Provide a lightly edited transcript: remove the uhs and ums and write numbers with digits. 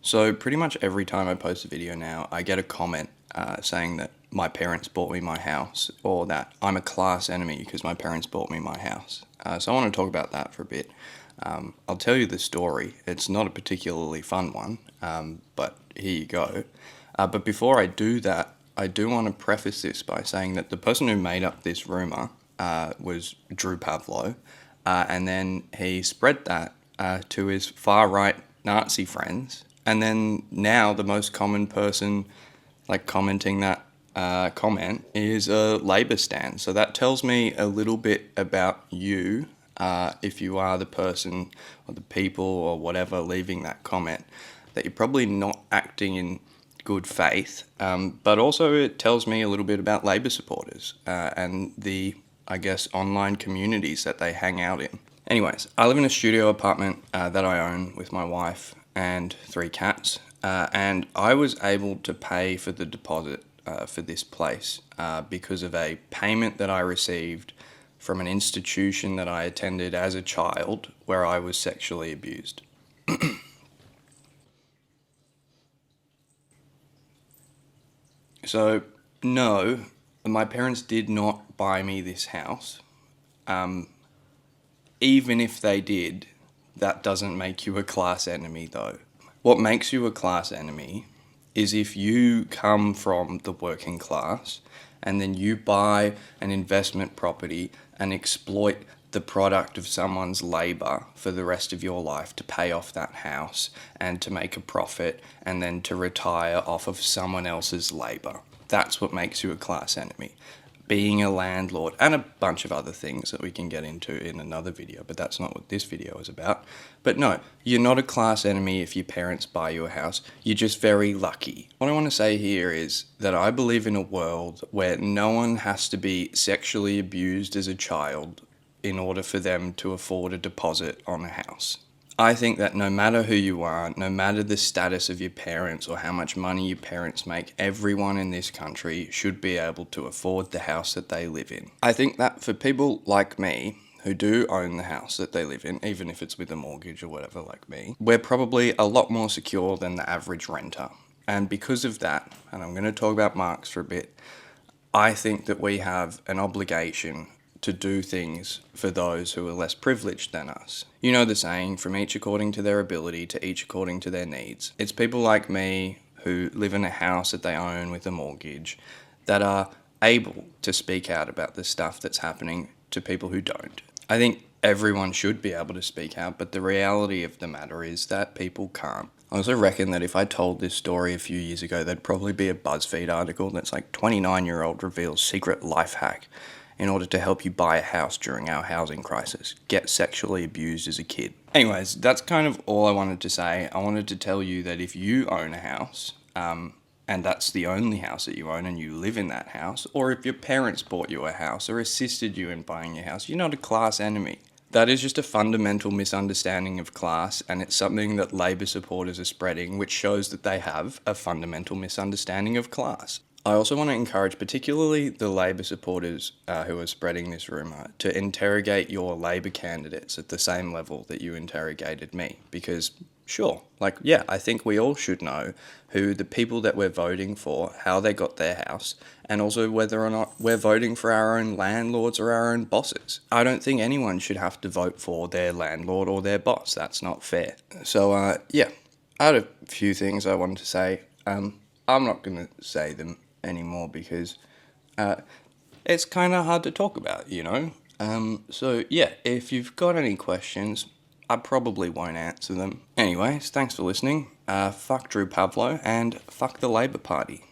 So pretty much every time I post a video now, I get a comment saying that my parents bought me my house, or that I'm a class enemy because my parents bought me my house. So I want to talk about that for a bit. I'll tell you the story. It's not a particularly fun one, but here you go. But before I do that, I do want to preface this by saying that the person who made up this rumor was Drew Pavlo, and then he spread that to his far-right Nazi friends, and then now the most common person commenting that comment is a Labour stan. So that tells me a little bit about you, if you are the person or the people or whatever leaving that comment, that you're probably not acting in good faith, but also it tells me a little bit about Labour supporters and the, I guess, online communities that they hang out in. Anyways, I live in a studio apartment that I own with my wife and 3 cats, and I was able to pay for the deposit for this place because of a payment that I received from an institution that I attended as a child where I was sexually abused. So, no, my parents did not buy me this house. Even if they did, that doesn't make you a class enemy, though. What makes you a class enemy is if you come from the working class and then you buy an investment property and exploit the product of someone's labour for the rest of your life to pay off that house and to make a profit and then to retire off of someone else's labour. That's what makes you a class enemy. Being a landlord, and a bunch of other things that we can get into in another video, but that's not what this video is about. But no, you're not a class enemy if your parents buy you a house. You're just very lucky. What I want to say here is that I believe in a world where no one has to be sexually abused as a child in order for them to afford a deposit on a house. I think that no matter who you are, no matter the status of your parents or how much money your parents make, everyone in this country should be able to afford the house that they live in. I think that for people like me, who do own the house that they live in, even if it's with a mortgage or whatever like me, we're probably a lot more secure than the average renter. And because of that, and I'm going to talk about Marx for a bit, I think that we have an obligation to do things for those who are less privileged than us. You know the saying, from each according to their ability to each according to their needs. It's people like me who live in a house that they own with a mortgage that are able to speak out about the stuff that's happening to people who don't. I think everyone should be able to speak out, but the reality of the matter is that people can't. I also reckon that if I told this story a few years ago, there'd probably be a BuzzFeed article that's like 29-year-old reveals secret life hack in order to help you buy a house during our housing crisis. Get sexually abused as a kid. Anyways, that's kind of all I wanted to say. I wanted to tell you that if you own a house, and that's the only house that you own and you live in that house, or if your parents bought you a house or assisted you in buying your house, you're not a class enemy. That is just a fundamental misunderstanding of class, and it's something that Labour supporters are spreading, which shows that they have a fundamental misunderstanding of class. I also want to encourage particularly the Labour supporters who are spreading this rumour to interrogate your Labour candidates at the same level that you interrogated me. Because, sure, I think we all should know who the people that we're voting for, how they got their house, and also whether or not we're voting for our own landlords or our own bosses. I don't think anyone should have to vote for their landlord or their boss. That's not fair. So, I had a few things I wanted to say. I'm not going to say them anymore because it's kind of hard to talk about, you know? So yeah, if you've got any questions, I probably won't answer them. Anyways, thanks for listening. Fuck Drew Pavlo and fuck the Labour Party.